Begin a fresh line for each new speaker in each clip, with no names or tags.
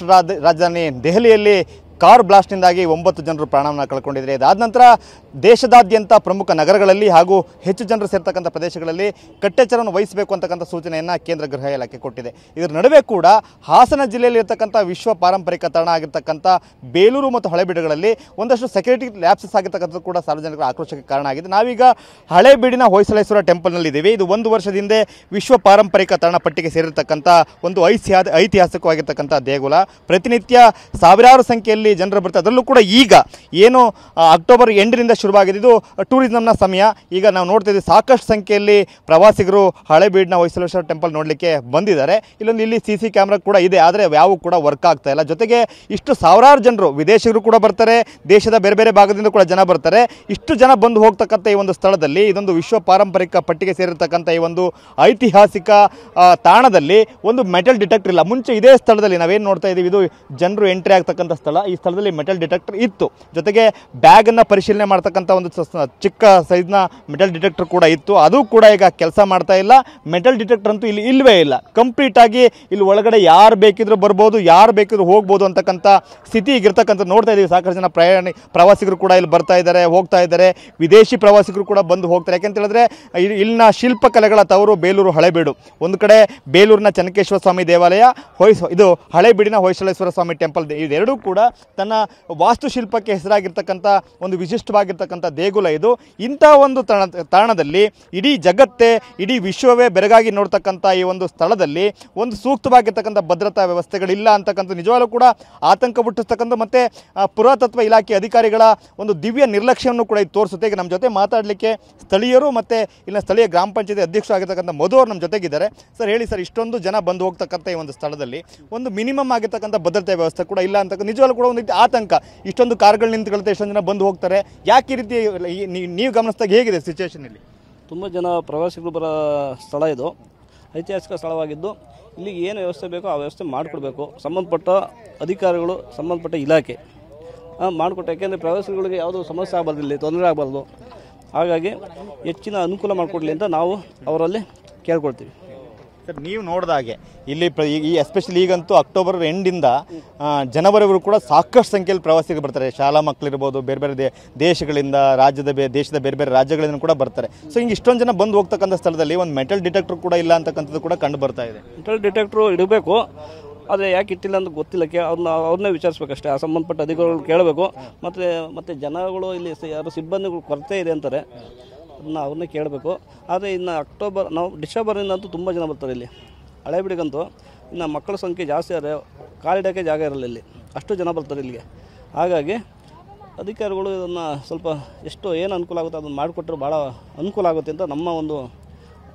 ರಾಷ್ಟ್ರ ರಾಜಧಾನಿ ದೆಹಲಿಯಲ್ಲಿ ಕಾರ್ ಬ್ಲಾಸ್ಟ್ನಿಂದಾಗಿ 9 ಜನರು ಪ್ರಾಣವನ್ನು ಕಳ್ಕೊಂಡಿದ್ದಾರೆ. ಇದಾದ ನಂತರ ದೇಶದಾದ್ಯಂತ ಪ್ರಮುಖ ನಗರಗಳಲ್ಲಿ ಹಾಗೂ ಹೆಚ್ಚು ಜನರು ಸೇರ್ತಕ್ಕಂಥ ಪ್ರದೇಶಗಳಲ್ಲಿ ಕಟ್ಟೆಚ್ಚರವನ್ನು ವಹಿಸಬೇಕು ಅಂತಕ್ಕಂಥ ಸೂಚನೆಯನ್ನು ಕೇಂದ್ರ ಗೃಹ ಇಲಾಖೆ ಕೊಟ್ಟಿದೆ. ಇದರ ನಡುವೆ ಕೂಡ ಹಾಸನ ಜಿಲ್ಲೆಯಲ್ಲಿ ಇರತಕ್ಕಂಥ ವಿಶ್ವ ಪಾರಂಪರಿಕ ತಾಣ ಆಗಿರ್ತಕ್ಕಂಥ ಬೇಲೂರು ಮತ್ತು ಹಳೆಬೀಡುಗಳಲ್ಲಿ ಒಂದಷ್ಟು ಸೆಕ್ಯೂರಿಟಿ ಲ್ಯಾಪ್ಸಸ್ ಆಗಿರ್ತಕ್ಕಂಥದ್ದು ಕೂಡ ಸಾರ್ವಜನಿಕರ ಆಕ್ರೋಶಕ್ಕೆ ಕಾರಣ ಆಗಿದೆ. ನಾವೀಗ ಹಳೆಬೀಡಿನ ಹೊಯ್ಸಳೇಶ್ವರ ಟೆಂಪಲ್ನಲ್ಲಿದ್ದೀವಿ. ಇದು 1 ವರ್ಷದ ಹಿಂದೆ ವಿಶ್ವ ಪಾರಂಪರಿಕ ತಾಣ ಪಟ್ಟಿಗೆ ಸೇರಿರ್ತಕ್ಕಂಥ ಒಂದು ಐತಿಹಾಸಿಕವಾಗಿರ್ತಕ್ಕಂಥ ದೇಗುಲ. ಪ್ರತಿನಿತ್ಯ ಸಾವಿರಾರು ಸಂಖ್ಯೆಯಲ್ಲಿ ಜನರು ಬರ್ತಾರೆ. ಅದರಲ್ಲೂ ಕೂಡ ಈಗ ಏನು ಅಕ್ಟೋಬರ್ ಎಂಡಿನಿಂದ ಶುರುವಾಗಿದೆ, ಇದು ಟೂರಿಸಂನ ಸಮಯ. ಈಗ ನಾವು ನೋಡ್ತಾ ಇದ್ದೀವಿ ಸಾಕಷ್ಟು ಸಂಖ್ಯೆಯಲ್ಲಿ ಪ್ರವಾಸಿಗರು ಹಳೆಬೀಡಿನ ಹೊಯ್ಸಳೇಶ್ವರ ಟೆಂಪಲ್ ನೋಡಲಿಕ್ಕೆ ಬಂದಿದ್ದಾರೆ. ಇಲ್ಲಿ CC ಕ್ಯಾಮ್ರಾ ಕೂಡ ಇದೆ, ಆದರೆ ಯಾವೂ ಕೂಡ ವರ್ಕ್ ಆಗ್ತಾ ಇಲ್ಲ. ಜೊತೆಗೆ ಇಷ್ಟು ಸಾವಿರಾರು ಜನರು ವಿದೇಶಿಗರು ಕೂಡ ಬರ್ತಾರೆ, ದೇಶದ ಬೇರೆ ಬೇರೆ ಭಾಗದಿಂದ ಕೂಡ ಜನ ಬರ್ತಾರೆ. ಇಷ್ಟು ಜನ ಬಂದು ಹೋಗ್ತಕ್ಕಂಥ ಈ ಒಂದು ಸ್ಥಳದಲ್ಲಿ ಇದೊಂದು ವಿಶ್ವ ಪಾರಂಪರಿಕ ಪಟ್ಟಿಗೆ ಸೇರಿರ್ತಕ್ಕಂಥ ಈ ಒಂದು ಐತಿಹಾಸಿಕ ತಾಣದಲ್ಲಿ ಒಂದು ಮೆಟಲ್ ಡಿಟೆಕ್ಟರ್ ಇಲ್ಲ. ಮುಂಚೆ ಇದೇ ಸ್ಥಳದಲ್ಲಿ ನಾವೇನು ನೋಡ್ತಾ ಇದ್ದೀವಿ, ಇದು ಜನರು ಎಂಟ್ರಿ ಆಗ್ತಕ್ಕಂಥ ಸ್ಥಳ. ಈ ಸ್ಥಳದಲ್ಲಿ ಮೆಟಲ್ ಡಿಟೆಕ್ಟರ್ ಇತ್ತು, ಜೊತೆಗೆ ಬ್ಯಾಗನ್ನು ಪರಿಶೀಲನೆ ಮಾಡ್ತಕ್ಕಂಥ ಒಂದು ಚಿಕ್ಕ ಸೈಜ್ನ ಮೆಟಲ್ ಡಿಟೆಕ್ಟರ್ ಕೂಡ ಇತ್ತು. ಅದು ಕೂಡ ಈಗ ಕೆಲಸ ಮಾಡ್ತಾ ಇಲ್ಲ. ಮೆಟಲ್ ಡಿಟೆಕ್ಟರ್ ಅಂತೂ ಇಲ್ಲಿ ಇಲ್ಲವೇ ಇಲ್ಲ. ಕಂಪ್ಲೀಟ್ ಆಗಿ ಇಲ್ಲಿ ಒಳಗಡೆ ಯಾರು ಬೇಕಿದ್ರು ಬರ್ಬೋದು, ಯಾರು ಬೇಕಿದ್ರು ಹೋಗ್ಬೋದು ಅಂತಕ್ಕಂಥ ಸ್ಥಿತಿ ಈಗಿರ್ತಕ್ಕಂಥ ನೋಡ್ತಾ ಇದ್ದೀವಿ. ಸಾಕಷ್ಟು ಜನ ಪ್ರವಾಸಿಗರು ಕೂಡ ಇಲ್ಲಿ ಬರ್ತಾ ಇದ್ದಾರೆ, ಹೋಗ್ತಾ ಇದ್ದಾರೆ. ವಿದೇಶಿ ಪ್ರವಾಸಿಗರು ಕೂಡ ಬಂದು ಹೋಗ್ತಾರೆ. ಯಾಕೆಂತ ಹೇಳಿದ್ರೆ ಇಲ್ಲಿನ ಶಿಲ್ಪಕಲೆಗಳ ತವರು ಬೇಲೂರು ಹಳೆಬೀಡು. ಒಂದು ಕಡೆ ಬೇಲೂರಿನ ಚೆನ್ನಕೇಶ್ವರ ಸ್ವಾಮಿ ದೇವಾಲಯ, ಇದು ಹಳೆಬೀಡಿನ ಹೊಯ್ಸಳೇಶ್ವರ ಸ್ವಾಮಿ ಟೆಂಪಲ್. ಇದೆರಡೂ ಕೂಡ ತನ್ನ ವಾಸ್ತುಶಿಲ್ಪಕ್ಕೆ ಹೆಸರಾಗಿರ್ತಕ್ಕಂಥ ಒಂದು ವಿಶಿಷ್ಟವಾಗಿರ್ತಕ್ಕಂಥ ದೇಗುಲ ಇದು. ಇಂಥ ಒಂದು ತಾಣದಲ್ಲಿ ಇಡೀ ಜಗತ್ತೇ, ಇಡೀ ವಿಶ್ವವೇ ಬೆರಗಾಗಿ ನೋಡ್ತಕ್ಕಂಥ ಈ ಒಂದು ಸ್ಥಳದಲ್ಲಿ ಒಂದು ಸೂಕ್ತವಾಗಿರ್ತಕ್ಕಂಥ ಭದ್ರತಾ ವ್ಯವಸ್ಥೆಗಳಿಲ್ಲ ಅಂತಕ್ಕಂಥ ನಿಜವಾಗ್ಲೂ ಕೂಡ ಆತಂಕ ಹುಟ್ಟಿಸ್ತಕ್ಕಂಥ ಮತ್ತು ಪುರಾತತ್ವ ಇಲಾಖೆ ಅಧಿಕಾರಿಗಳ ಒಂದು ದಿವ್ಯ ನಿರ್ಲಕ್ಷ್ಯವನ್ನು ಕೂಡ ಇದು ತೋರಿಸುತ್ತೆ. ಈಗ ನಮ್ಮ ಜೊತೆ ಮಾತಾಡಲಿಕ್ಕೆ ಸ್ಥಳೀಯರು ಮತ್ತು ಇಲ್ಲಿನ ಸ್ಥಳೀಯ ಗ್ರಾಮ ಪಂಚಾಯತಿ ಅಧ್ಯಕ್ಷರಾಗಿರ್ತಕ್ಕಂಥ ಮಧು ಅವರು ನಮ್ಮ ಜೊತೆಗಿದ್ದಾರೆ. ಸರ್ ಹೇಳಿ ಸರ್, ಇಷ್ಟೊಂದು ಜನ ಬಂದು ಹೋಗ್ತಕ್ಕಂಥ ಈ ಒಂದು ಸ್ಥಳದಲ್ಲಿ ಒಂದು ಮಿನಿಮಮ್ ಆಗಿರ್ತಕ್ಕಂಥ ಭದ್ರತೆ ವ್ಯವಸ್ಥೆ ಕೂಡ ಇಲ್ಲ ಅಂತಕ್ಕ ನಿಜವಾಗ್ಲೂ ಕೂಡ ಒಂದು ಆತಂಕ. ಇಷ್ಟೊಂದು ಕಾರ್ಗಳು ನಿಂತ್ಕೊಳ್ತಾ ಎಷ್ಟೊಂದು ಜನ ಬಂದು ಹೋಗ್ತಾರೆ, ಯಾಕೆ ಈ ರೀತಿ ನೀವು ಗಮನಿಸಿದಾಗ ಹೇಗಿದೆ ಸಿಚುವೇಶನ್ ಇಲ್ಲಿ?
ತುಂಬ ಜನ ಪ್ರವಾಸಿಗರು ಬರೋ ಸ್ಥಳ ಇದು, ಐತಿಹಾಸಿಕ ಸ್ಥಳವಾಗಿದ್ದು ಇಲ್ಲಿಗೆ ಏನು ವ್ಯವಸ್ಥೆ ಬೇಕೋ ಆ ವ್ಯವಸ್ಥೆ ಮಾಡಿಕೊಡ್ಬೇಕು ಸಂಬಂಧಪಟ್ಟ ಅಧಿಕಾರಿಗಳು, ಸಂಬಂಧಪಟ್ಟ ಇಲಾಖೆ ಮಾಡಿಕೊಟ್ಟು. ಯಾಕೆಂದರೆ ಪ್ರವಾಸಿಗಳಿಗೆ ಯಾವುದೂ ಸಮಸ್ಯೆ ಆಗಬಾರ್ದು, ಇಲ್ಲಿ ತೊಂದರೆ ಆಗಬಾರ್ದು. ಹಾಗಾಗಿ ಹೆಚ್ಚಿನ ಅನುಕೂಲ ಮಾಡಿಕೊಡ್ಲಿ ಅಂತ ನಾವು ಅವರಲ್ಲಿ ಕೇಳ್ಕೊಳ್ತೀವಿ.
ಸರ್ ನೀವು ನೋಡಿದ ಹಾಗೆ ಇಲ್ಲಿ ಎಸ್ಪೆಷಲಿ ಈಗಂತೂ ಅಕ್ಟೋಬರ್ ಎಂಡಿಂದ ಜನವರಿವರೆಗೂ ಕೂಡ ಸಾಕಷ್ಟು ಸಂಖ್ಯೆಯಲ್ಲಿ ಪ್ರವಾಸಿಗರು ಬರ್ತಾರೆ. ಶಾಲಾ ಮಕ್ಕಳಿರ್ಬೋದು, ಬೇರೆ ಬೇರೆ ದೇಶಗಳಿಂದ, ದೇಶದ ಬೇರೆ ಬೇರೆ ರಾಜ್ಯಗಳಿಂದ ಕೂಡ ಬರ್ತಾರೆ. ಸೊ ಹಿಂಗೆ ಇಷ್ಟೊಂದು ಜನ ಬಂದು ಹೋಗ್ತಕ್ಕಂಥ ಸ್ಥಳದಲ್ಲಿ ಒಂದು ಮೆಟಲ್ ಡಿಟೆಕ್ಟರ್ ಕೂಡ ಇಲ್ಲ ಅಂತಕ್ಕಂಥದ್ದು ಕೂಡ ಕಂಡು ಬರ್ತಾ ಇದೆ.
ಮೆಟಲ್ ಡಿಟೆಕ್ಟ್ರು ಇಡಬೇಕು, ಆದರೆ ಯಾಕೆ ಇಟ್ಟಿಲ್ಲ ಅಂತ ಗೊತ್ತಿಲ್ಲ. ಅವ್ರನ್ನೇ ವಿಚಾರಿಸ್ಬೇಕಷ್ಟೇ, ಆ ಸಂಬಂಧಪಟ್ಟ ಅಧಿಕಾರಿಗಳು ಕೇಳಬೇಕು. ಮತ್ತು ಜನಗಳು ಇಲ್ಲಿ ಯಾರು ಸಿಬ್ಬಂದಿಗಳು ಕೊರತೆ ಇದೆ ಅಂತಾರೆ, ಅದನ್ನು ಅವ್ರನ್ನೇ ಕೇಳಬೇಕು. ಆದರೆ ಇನ್ನು ನಾವು ಡಿಸೆಂಬರಿಂದ ತುಂಬ ಜನ ಬರ್ತಾರೆ ಇಲ್ಲಿ ಹಳೆಬೀಡಿಗಂತೂ. ಇನ್ನು ಮಕ್ಕಳ ಸಂಖ್ಯೆ ಜಾಸ್ತಿ ಆದರೆ ಕಾಲಿಡೋಕ್ಕೆ ಜಾಗ ಇರಲ್ಲ ಇಲ್ಲಿ, ಅಷ್ಟು ಜನ ಬರ್ತಾರೆ ಇಲ್ಲಿಗೆ. ಹಾಗಾಗಿ ಅಧಿಕಾರಿಗಳು ಇದನ್ನು ಸ್ವಲ್ಪ ಏನು ಅನುಕೂಲ ಆಗುತ್ತೆ ಅದನ್ನು ಮಾಡಿಕೊಟ್ರೆ ಭಾಳ ಅನುಕೂಲ ಆಗುತ್ತೆ ಅಂತ ನಮ್ಮ ಒಂದು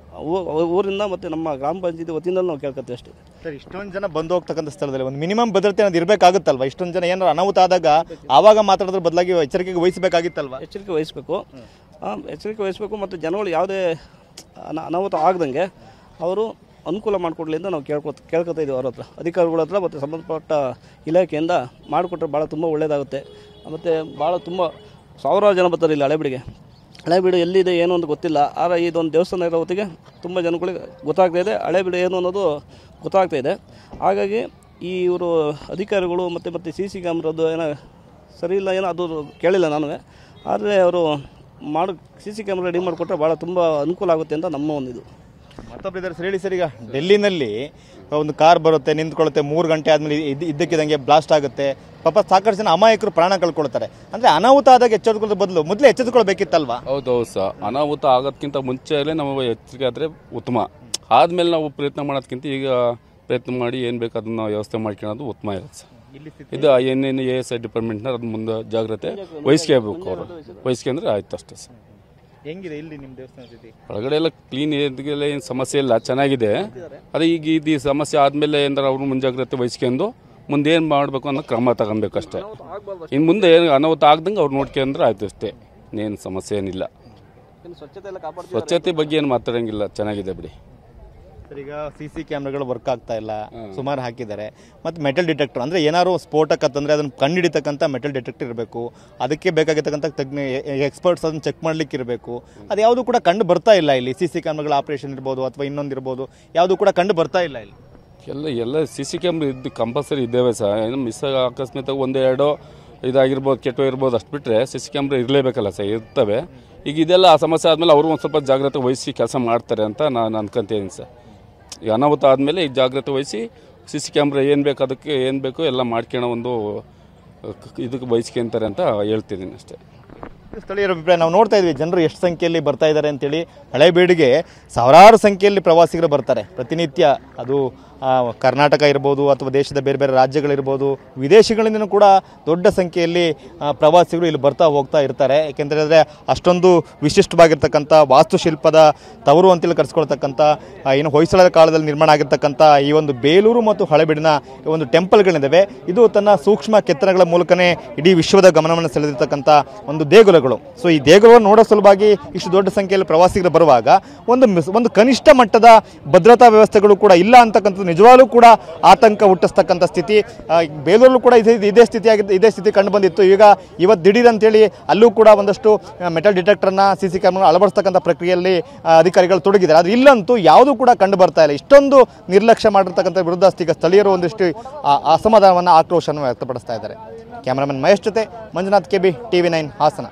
ಊರಿಂದ ಮತ್ತು ನಮ್ಮ ಗ್ರಾಮ ಪಂಚಾಯತಿ ವತಿಯಿಂದ ನಾವು ಕೇಳ್ಕೊತೀವಿ ಅಷ್ಟೇ.
ಸರ್ ಇಷ್ಟೊಂದು ಜನ ಬಂದು ಹೋಗ್ತಕ್ಕಂಥ ಸ್ಥಳದಲ್ಲಿ ಒಂದು ಮಿನಿಮಮ್ ಭದ್ರತೆ ಅನ್ನೋದು ಇರಬೇಕಾಗುತ್ತಲ್ವ? ಇಷ್ಟೊಂದು ಜನ ಏನಾರು ಅನಾಹುತ ಆದಾಗ ಆವಾಗ ಮಾತಾಡೋದ್ರ ಬದಲಾಗಿ ಎಚ್ಚರಿಕೆಗೆ ವಹಿಸಬೇಕಾಗಿತ್ತಲ್ವ?
ಎಚ್ಚರಿಕೆ ವಹಿಸಬೇಕು ಮತ್ತು ಜನಗಳು ಯಾವುದೇ ಅನಾಹುತ ಆಗದಂಗೆ ಅವರು ಅನುಕೂಲ ಮಾಡಿಕೊಡ್ಲಿ ಅಂತ ನಾವು ಕೇಳ್ಕೊತಾ ಇದ್ದೀವಿ ಅವ್ರ ಹತ್ರ, ಅಧಿಕಾರಿಗಳ ಹತ್ರ ಮತ್ತು ಸಂಬಂಧಪಟ್ಟ ಇಲಾಖೆಯಿಂದ ಮಾಡಿಕೊಟ್ರೆ ಭಾಳ ತುಂಬ ಒಳ್ಳೆಯದಾಗುತ್ತೆ. ಮತ್ತು ಭಾಳ ತುಂಬ ಸಾವಿರಾರು ಜನ ಬರ್ತಾರೆ ಇಲ್ಲಿ ಹಳೆಬೀಡು ಎಲ್ಲಿದೆ ಏನು ಅಂತ ಗೊತ್ತಿಲ್ಲ. ಆದರೆ ಇದೊಂದು ದೇವಸ್ಥಾನ ಇರೋ ಹೊತ್ತಿಗೆ ತುಂಬ ಜನಗಳಿಗೆ ಗೊತ್ತಾಗ್ತಾಯಿದೆ ಹಳೆಬೀಡು ಏನು ಅನ್ನೋದು ಗೊತ್ತಾಗ್ತಾಯಿದೆ. ಹಾಗಾಗಿ ಇವರು ಅಧಿಕಾರಿಗಳು ಮತ್ತು CC ಕ್ಯಾಮ್ರದ್ದು ಏನೋ ಸರಿ ಇಲ್ಲ, ಏನೋ ಅದು ಕೇಳಿಲ್ಲ ನಾನು. ಆದರೆ ಅವರು CC ಕ್ಯಾಮ್ರಾ ರೆಡಿ ಮಾಡಿಕೊಟ್ರೆ ಭಾಳ ತುಂಬ ಅನುಕೂಲ ಆಗುತ್ತೆ ಅಂತ ನಮ್ಮ ಒಂದು ಇದು.
ಮತ್ತೊಬ್ಬರು ಇದ್ದಾರೆ ಸರ್, ಹೇಳಿ ಸರ್. ಈಗ ಡೆಲ್ಲಿನಲ್ಲಿ ಒಂದು ಕಾರ್ ಬರುತ್ತೆ, ನಿಂತ್ಕೊಳ್ಳುತ್ತೆ, 3 ಗಂಟೆ ಆದಮೇಲೆ ಇದ್ದಕ್ಕಿದ್ದಂಗೆ ಬ್ಲಾಸ್ಟ್ ಆಗುತ್ತೆ. ಪಾಪ ಸಾಕಷ್ಟು ಜನ ಅಮಾಯಕರು ಪ್ರಾಣ ಕಳ್ಕೊಳ್ತಾರೆ. ಅಂದರೆ ಅನಾಹುತ ಆದಾಗ ಎಚ್ಚೆತ್ತುಕೊಳ್ಳೋದ್ರ ಬದಲು ಮೊದಲೇ ಎಚ್ಚೆತ್ತುಕೊಳ್ಬೇಕಿತ್ತಲ್ವಾ?
ಹೌದು ಸರ್, ಅನಾಹುತ ಆಗೋದಕ್ಕಿಂತ ಮುಂಚೆಯಲ್ಲೇ ನಾವು ಎಚ್ಚರಿಕೆ ಆದರೆ ಉತ್ತಮ. ಆದಮೇಲೆ ನಾವು ಪ್ರಯತ್ನ ಮಾಡೋದಕ್ಕಿಂತ ಈಗ ಪ್ರಯತ್ನ ಮಾಡಿ ಏನು ಬೇಕು ಅದನ್ನು ವ್ಯವಸ್ಥೆ ಮಾಡ್ಕೊಳ್ಳೋದು ಉತ್ತಮ ಇರುತ್ತೆ ಸರ್. ಇದು ASI ಡಿಪಾರ್ಟ್ಮೆಂಟ್ನ ಅದು ಮುಂದೆ ಜಾಗ್ರತೆ ವಹಿಸ್ಕೋಬೇಕು. ಅವರು ವಹಿಸ್ಕೊಂಡ್ರೆ ಆಯ್ತು ಅಷ್ಟೇ ಸರ್.
ಹೆಂಗಿದೆ ಇಲ್ಲಿ ನಿಮ್ಮ ದೇವಸ್ಥಾನ ಸ್ಥಿತಿ?
ಒಳಗಡೆ ಎಲ್ಲ ಕ್ಲೀನ್ ಇದೆಲ್ಲ ಏನು ಸಮಸ್ಯೆ ಇಲ್ಲ, ಚೆನ್ನಾಗಿದೆ. ಅದೇ ಈಗ ಇದು ಸಮಸ್ಯೆ ಆದಮೇಲೆ ಏನಾರು ಅವರು ಮುಂಜಾಗ್ರತೆ ವಹಿಸ್ಕೊಂಡು ಮುಂದೆ ಏನು ಮಾಡಬೇಕು ಅನ್ನೋ ಕ್ರಮ ತಗೊಬೇಕಷ್ಟೇ. ಇನ್ನು ಮುಂದೆ ಏನು ಅನಾಹುತ ಆಗ್ದಂಗೆ ಅವ್ರು ನೋಡ್ಕೊಂಡ್ರೆ ಆಯ್ತು ಅಷ್ಟೇ, ಇನ್ನೇನು ಸಮಸ್ಯೆ ಏನಿಲ್ಲ. ಸ್ವಚ್ಛತೆ ಬಗ್ಗೆ ಏನು ಮಾತಾಡೋಂಗಿಲ್ಲ, ಚೆನ್ನಾಗಿದೆ ಬಿಡಿ.
ಸರ್ ಈಗ CC ಕ್ಯಾಮ್ರಾಗಳು ವರ್ಕ್ ಆಗ್ತಾ ಇಲ್ಲ, ಸುಮಾರು ಹಾಕಿದ್ದಾರೆ. ಮತ್ತು ಮೆಟಲ್ ಡಿಟೆಕ್ಟರ್ ಅಂದರೆ ಏನಾದ್ರು ಸ್ಫೋಟಕತ್ತಂದರೆ ಅದನ್ನು ಕಂಡುಹಿಡಿತಕ್ಕಂಥ ಮೆಟಲ್ ಡಿಟೆಕ್ಟರ್ ಇರಬೇಕು. ಅದಕ್ಕೆ ಬೇಕಾಗಿರ್ತಕ್ಕಂಥ ಎಕ್ಸ್ಪರ್ಟ್ಸ್ ಅದನ್ನು ಚೆಕ್ ಮಾಡಲಿಕ್ಕೆ ಇರಬೇಕು. ಅದು ಯಾವುದು ಕೂಡ ಕಂಡು ಬರ್ತಾ ಇಲ್ಲ ಇಲ್ಲಿ. CC ಕ್ಯಾಮ್ರಾಗಳ ಆಪರೇಷನ್ ಇರ್ಬೋದು ಅಥವಾ ಇನ್ನೊಂದು ಇರ್ಬೋದು, ಯಾವುದು ಕೂಡ ಕಂಡು ಬರ್ತಾ ಇಲ್ಲ ಇಲ್ಲಿ.
ಎಲ್ಲ ಸಿ ಸಿ ಕ್ಯಾಮ್ರಾ ಇದ್ದು ಕಂಪಲ್ಸರಿ ಇದ್ದೇವೆ ಸರ್. ಏನು ಮಿಸ್ ಅಕಸ್ಮಾತಾಗಿ ಒಂದೆರಡು ಇದಾಗಿರ್ಬೋದು, ಕೆಟ್ಟೋ ಇರ್ಬೋದು, ಅಷ್ಟು ಬಿಟ್ಟರೆ ಸಿ ಸಿ ಕ್ಯಾಮ್ರಾ ಇರಲೇಬೇಕಲ್ಲ ಸರ್, ಇರ್ತವೆ. ಈಗ ಇದೆಲ್ಲ ಆ ಸಮಸ್ಯೆ ಆದಮೇಲೆ ಅವರು ಒಂದು ಸ್ವಲ್ಪ ಜಾಗ್ರತೆ ವಹಿಸಿ ಕೆಲಸ ಮಾಡ್ತಾರೆ ಅಂತ ನಾನು ಅನ್ಕೊಂತೀನಿ ಸರ್. ಈಗ ಅನಾಹುತ ಆದಮೇಲೆ ಈಗ ಜಾಗ್ರತೆ ವಹಿಸಿ ಸಿ ಸಿ ಕ್ಯಾಮ್ರಾ ಏನು ಬೇಕು ಅದಕ್ಕೆ ಏನು ಬೇಕೋ ಎಲ್ಲ ಮಾಡ್ಕೊಳ್ಳೋ ಒಂದು ಇದಕ್ಕೆ ವಹಿಸ್ಕೊಂತಾರೆ ಅಂತ ಹೇಳ್ತಿದ್ದೀನಿ ಅಷ್ಟೇ.
ಸ್ಥಳೀಯರ ಅಭಿಪ್ರಾಯ ನಾವು ನೋಡ್ತಾ ಇದ್ವಿ, ಜನರು ಎಷ್ಟು ಸಂಖ್ಯೆಯಲ್ಲಿ ಬರ್ತಾ ಇದ್ದಾರೆ ಅಂತೇಳಿ. ಹಳೇಬೀಡಿಗೆ ಸಾವಿರಾರು ಸಂಖ್ಯೆಯಲ್ಲಿ ಪ್ರವಾಸಿಗರು ಬರ್ತಾರೆ ಪ್ರತಿನಿತ್ಯ. ಅದು ಕರ್ನಾಟಕ ಇರ್ಬೋದು ಅಥವಾ ದೇಶದ ಬೇರೆ ಬೇರೆ ರಾಜ್ಯಗಳಿರ್ಬೋದು, ವಿದೇಶಗಳಿಂದನೂ ಕೂಡ ದೊಡ್ಡ ಸಂಖ್ಯೆಯಲ್ಲಿ ಪ್ರವಾಸಿಗರು ಇಲ್ಲಿ ಬರ್ತಾ ಹೋಗ್ತಾ ಇರ್ತಾರೆ. ಏಕೆಂದರೆ ಅಷ್ಟೊಂದು ವಿಶಿಷ್ಟವಾಗಿರ್ತಕ್ಕಂಥ ವಾಸ್ತುಶಿಲ್ಪದ ತವರು ಅಂತೇಳಿ ಕರೆಸ್ಕೊಳ್ತಕ್ಕಂಥ ಏನು ಹೊಯ್ಸಳರ ಕಾಲದಲ್ಲಿ ನಿರ್ಮಾಣ ಆಗಿರ್ತಕ್ಕಂಥ ಈ ಒಂದು ಬೇಲೂರು ಮತ್ತು ಹಳೇಬೀಡಿನ ಒಂದು ಟೆಂಪಲ್ಗಳಿದ್ದಾವೆ. ಇದು ತನ್ನ ಸೂಕ್ಷ್ಮ ಕೆತ್ತನೆಗಳ ಮೂಲಕನೇ ಇಡೀ ವಿಶ್ವದ ಗಮನವನ್ನು ಸೆಳೆದಿರ್ತಕ್ಕಂಥ ಒಂದು ದೇಗುಲಗಳು. ಸೊ ಈ ದೇಗುಲವನ್ನು ನೋಡೋ ಸಲುವಾಗಿ ಇಷ್ಟು ದೊಡ್ಡ ಸಂಖ್ಯೆಯಲ್ಲಿ ಪ್ರವಾಸಿಗರು ಬರುವಾಗ ಒಂದು ಕನಿಷ್ಠ ಮಟ್ಟದ ಭದ್ರತಾ ವ್ಯವಸ್ಥೆಗಳು ಕೂಡ ಇಲ್ಲ ಅಂತಕ್ಕಂಥದ್ದು ನಿಜವಾಗ್ಲೂ ಕೂಡ ಆತಂಕ ಹುಟ್ಟಿಸ್ತಕ್ಕಂಥ ಸ್ಥಿತಿ. ಬೇಲೂರಲ್ಲೂ ಕೂಡ ಇದೇ ಸ್ಥಿತಿ ಕಂಡು ಬಂದಿತ್ತು. ಇವತ್ತು ದಿಢೀರ್ ಅಂತೇಳಿ ಅಲ್ಲೂ ಕೂಡ ಒಂದಷ್ಟು ಮೆಟಲ್ ಡಿಟೆಕ್ಟರ್ನ ಸಿ ಸಿ ಕ್ಯಾಮ್ರಾ ಅಳವಡಿಸ್ತಕ್ಕಂಥ ಪ್ರಕ್ರಿಯೆಯಲ್ಲಿ ಅಧಿಕಾರಿಗಳು ತೊಡಗಿದ್ದಾರೆ. ಆದರೆ ಇಲ್ಲಂತೂ ಯಾವುದೂ ಕೂಡ ಕಂಡು ಬರ್ತಾ ಇಲ್ಲ. ಇಷ್ಟೊಂದು ನಿರ್ಲಕ್ಷ್ಯ ಮಾಡಿರ್ತಕ್ಕಂಥ ವಿರುದ್ಧ ಈಗ ಸ್ಥಳೀಯರು ಒಂದಿಷ್ಟು ಅಸಮಾಧಾನವನ್ನು, ಆಕ್ರೋಶವನ್ನು ವ್ಯಕ್ತಪಡಿಸ್ತಾ ಇದ್ದಾರೆ. ಕ್ಯಾಮರಾಮನ್ ಮಹೇಶ್ ಜೊತೆ ಮಂಜುನಾಥ್, ಕೆಬಿ, TV9 ಹಾಸನ.